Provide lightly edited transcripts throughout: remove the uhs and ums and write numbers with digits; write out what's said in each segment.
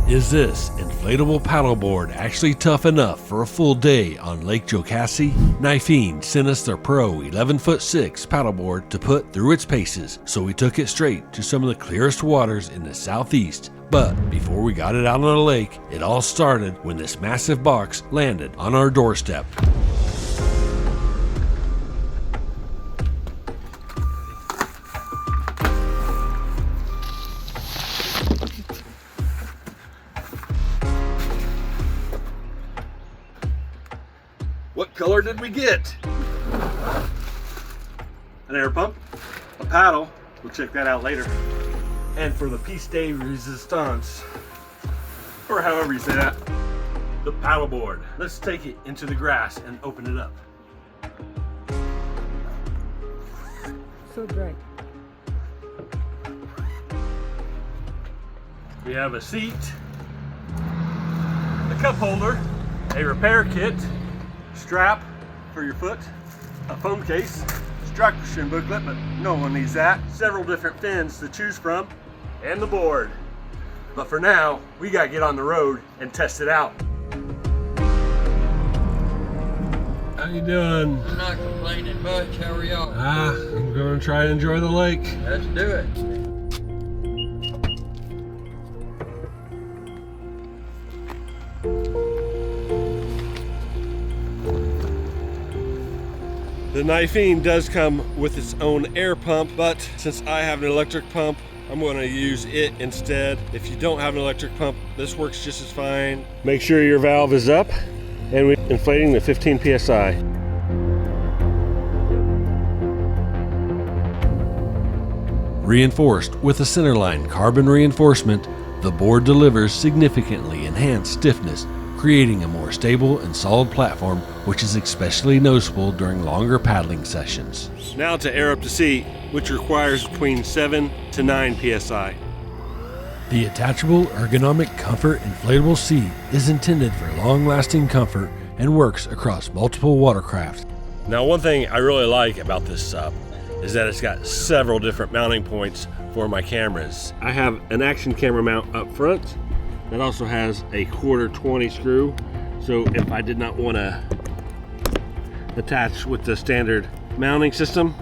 Is this inflatable paddleboard actually tough enough for a full day on Lake Jocassee? Niphean sent us their Pro 11'6 paddleboard to put through its paces, so we took it straight to some of the clearest waters in the southeast. But before we got it out on the lake, it all started when this massive box landed on our doorstep. What color did we get? An air pump, a paddle, we'll check that out later. And for the piece de resistance, or however you say that, the paddleboard. Let's take it into the grass and open it up. So dry. We have a seat, a cup holder, a repair kit, strap for your foot, a phone case, instruction booklet, but no one needs that, several different fins to choose from, and the board. But for now, we gotta get on the road and test it out. How you doing? I'm not complaining much. How are y'all? I'm gonna try and enjoy the lake. Let's do it. The Niphean does come with its own air pump, but since I have an electric pump, I'm going to use it instead. If you don't have an electric pump, this works just as fine. Make sure your valve is up, and we're inflating to 15 psi. Reinforced with a centerline carbon reinforcement, the board delivers significantly enhanced stiffness, creating a more stable and solid platform, which is especially noticeable during longer paddling sessions. Now to air up the seat, which requires between 7 to 9 psi. The attachable ergonomic comfort inflatable seat is intended for long-lasting comfort and works across multiple watercraft. Now, one thing I really like about this sub is that it's got several different mounting points for my cameras. I have an action camera mount up front that also has a 1/4 screw, so if I did not want to attach with the standard mounting system,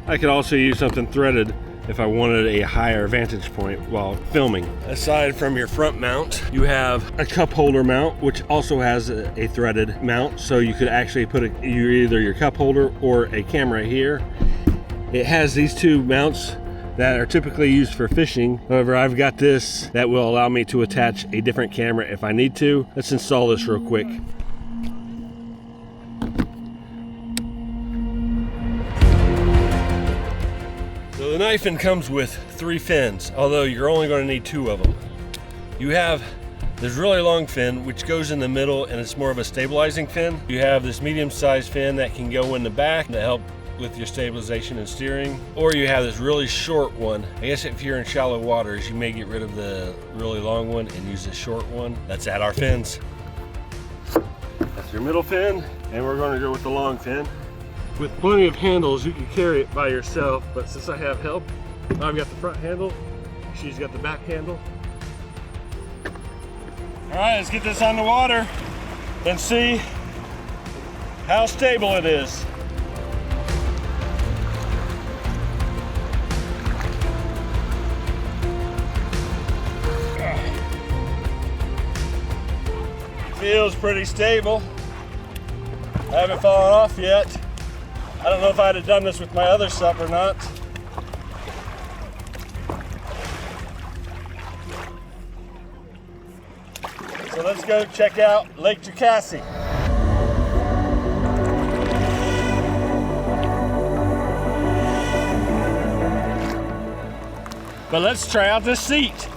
I could also use something threaded if I wanted a higher vantage point while filming. Aside from your front mount, you have a cup holder mount, which also has a threaded mount, so you could actually put either your cup holder or a camera here. It has these two mounts that are typically used for fishing. However, I've got this that will allow me to attach a different camera if I need to. Let's install this real quick. So the Niphean comes with 3 fins, although you're only going to need 2 of them. You have this really long fin, which goes in the middle, and it's more of a stabilizing fin. You have this medium-sized fin that can go in the back to help with your stabilization and steering, or you have this really short one. I guess if you're in shallow waters, you may get rid of the really long one and use the short one. Let's add our fins. That's your middle fin, and we're going to go with the long fin. With plenty of handles, you can carry it by yourself, but since I have help, I've got the front handle, she's got the back handle. All right, let's get this on the water and see how stable it is. Feels pretty stable. I haven't fallen off yet. I don't know if I'd have done this with my other sup or not. So let's go check out Lake Jocassee. But let's try out this seat.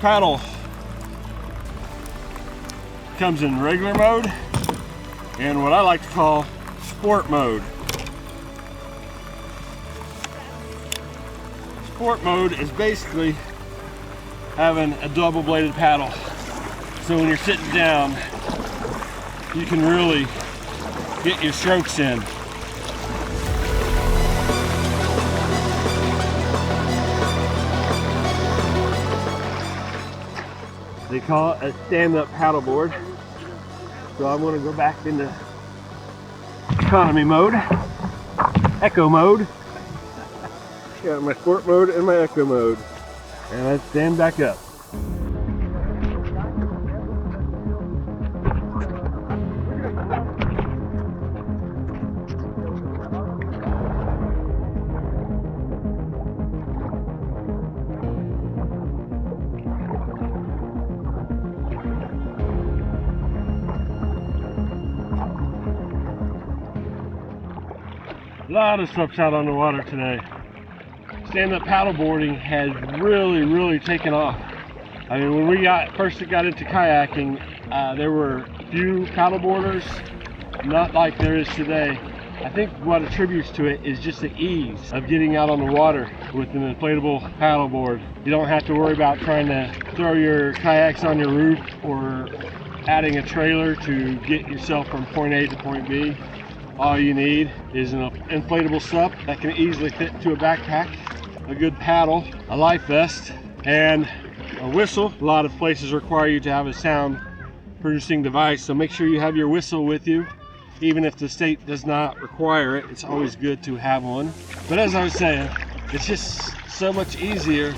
Paddle comes in regular mode and what I like to call sport mode. sport mode is basically having a double bladed paddle. So when you're sitting down, you can really get your strokes in. They call it a stand-up paddleboard. So I'm going to go back into economy mode, eco mode. Got my sport mode and my eco mode. And let's stand back up. A lot of stuff's out on the water today. Stand-up paddleboarding has really taken off. I mean, when we first got into kayaking, there were few paddleboarders, not like there is today. I think what attributes to it is just the ease of getting out on the water with an inflatable paddleboard. You don't have to worry about trying to throw your kayaks on your roof or adding a trailer to get yourself from point A to point B. All you need is an inflatable sup that can easily fit into a backpack, a good paddle, a life vest, and a whistle. A lot of places require you to have a sound producing device, so make sure you have your whistle with you. Even if the state does not require it, it's always good to have one. But as I was saying, it's just so much easier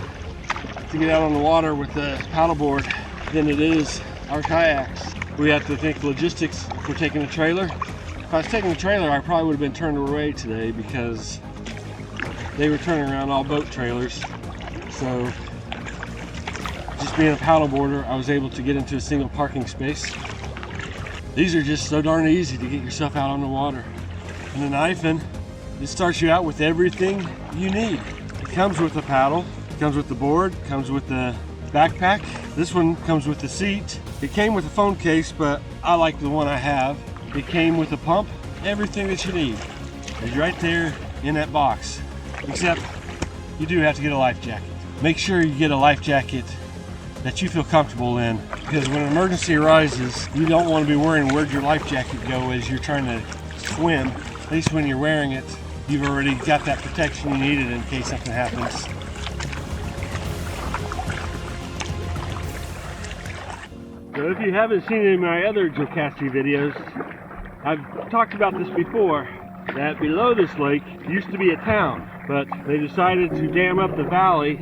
to get out on the water with the paddleboard than it is our kayaks. We have to think logistics if we're taking a trailer. If I was taking a trailer, I probably would have been turned away today because they were turning around all boat trailers. So just being a paddleboarder, I was able to get into a single parking space. These are just so darn easy to get yourself out on the water. And the Niphean, it starts you out with everything you need. It comes with a paddle, it comes with the board, it comes with the backpack. This one comes with the seat. It came with a phone case, but I like the one I have. It came with a pump. Everything that you need is right there in that box. Except you do have to get a life jacket. Make sure you get a life jacket that you feel comfortable in, because when an emergency arises, you don't want to be worrying where'd your life jacket go as you're trying to swim. At least when you're wearing it, you've already got that protection you needed in case something happens. So if you haven't seen any of my other Jocassee videos, I've talked about this before, that below this lake used to be a town, but they decided to dam up the valley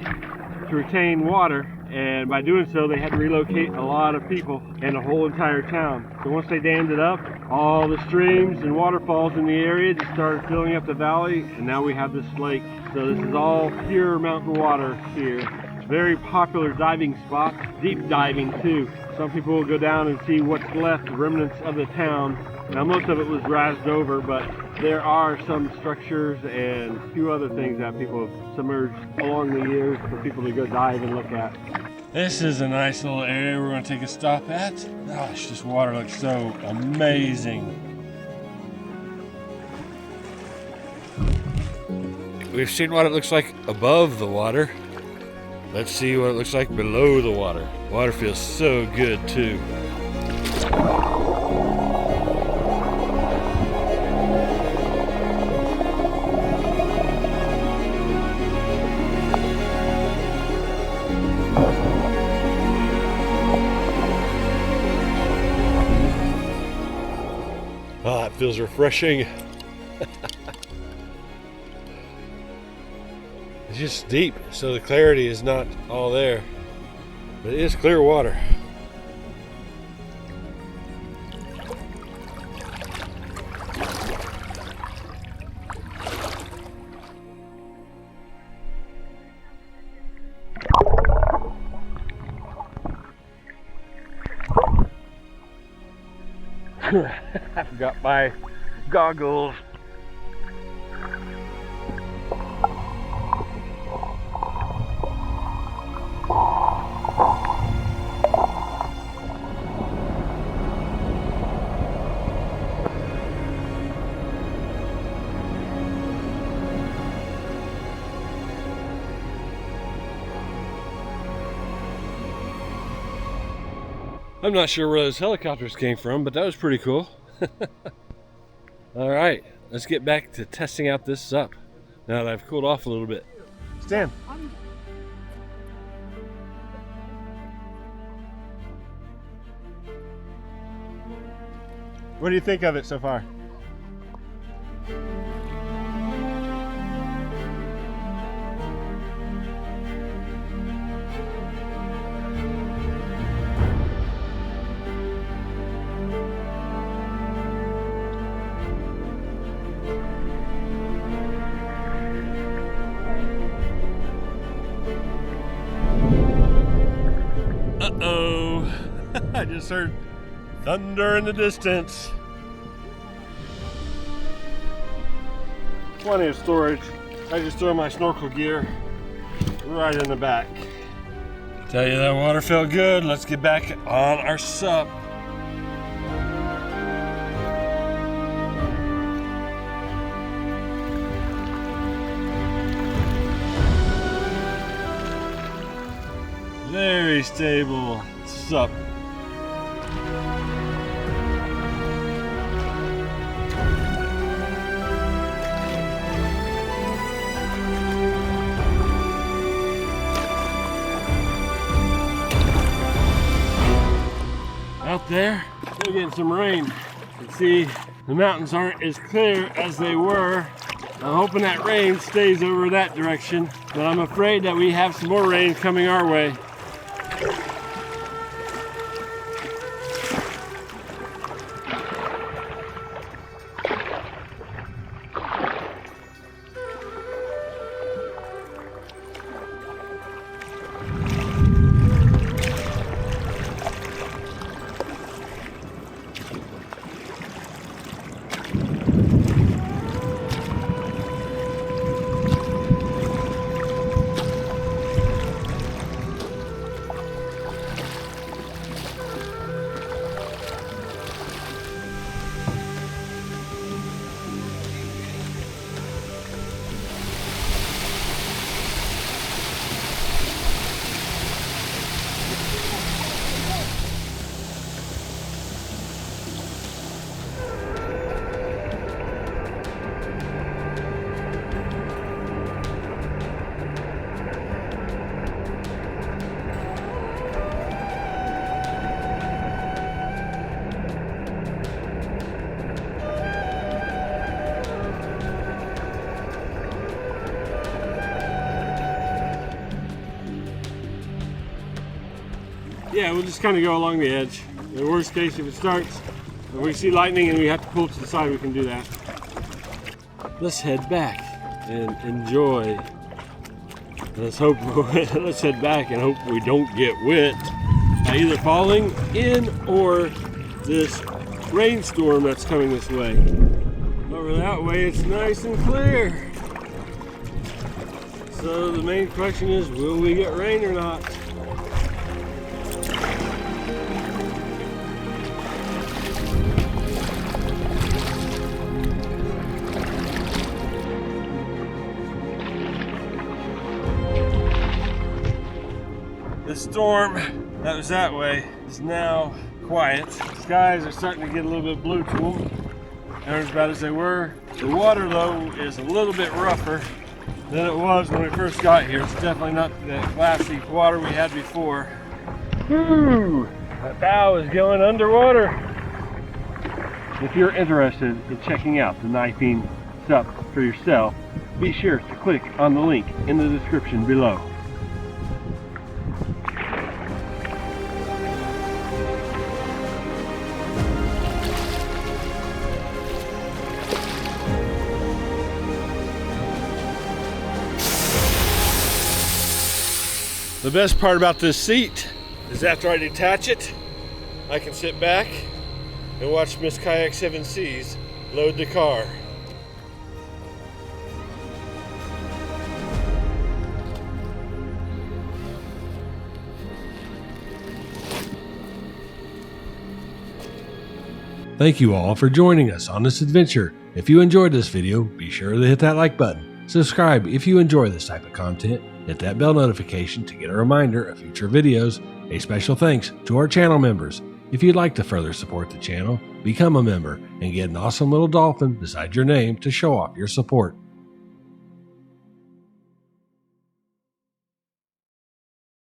to retain water, and by doing so they had to relocate a lot of people and the whole entire town. So once they dammed it up, all the streams and waterfalls in the area just started filling up the valley, and now we have this lake. So this is all pure mountain water here. Very popular diving spot, deep diving too. Some people will go down and see what's left, the remnants of the town. Now most of it was razzed over, but there are some structures and a few other things that people have submerged along the years for people to go dive and look at. This is a nice little area we're going to take a stop at. Gosh, this water looks so amazing. We've seen what it looks like above the water. Let's see what it looks like below the water. Water feels so good too. Ah, it feels refreshing. It's just deep, so the clarity is not all there, but it is clear water. I forgot my goggles. I'm not sure where those helicopters came from, but that was pretty cool. All right, let's get back to testing out this SUP now that I've cooled off a little bit. Stan. What do you think of it so far? Uh-oh, I just heard thunder in the distance. Plenty of storage. I just throw my snorkel gear right in the back. Tell you that water felt good. Let's get back on our SUP. Very stable SUP. Out there, we're getting some rain. You can see the mountains aren't as clear as they were. I'm hoping that rain stays over that direction, but I'm afraid that we have some more rain coming our way. Yeah, we'll just kind of go along the edge. In the worst case, if it starts and we see lightning and we have to pull to the side, we can do that. Let's head back and enjoy. Let's head back and hope we don't get wet by either falling in or this rainstorm that's coming this way. Over that way, it's nice and clear. So the main question is, will we get rain or not? The storm that was that way is now quiet. Skies are starting to get a little bit blue to them. Aren't as bad as they were. The water though is a little bit rougher than it was when we first got here. It's definitely not the glassy water we had before. Whew, that bow is going underwater. If you're interested in checking out the Niphean SUP for yourself, be sure to click on the link in the description below. The best part about this seat is after I detach it, I can sit back and watch Miss Kayak 7 Seas load the car. Thank you all for joining us on this adventure. If you enjoyed this video, be sure to hit that like button. Subscribe if you enjoy this type of content. Hit that bell notification to get a reminder of future videos. A special thanks to our channel members: If you'd like to further support the channel, become a member and get an awesome little dolphin beside your name to show off your support.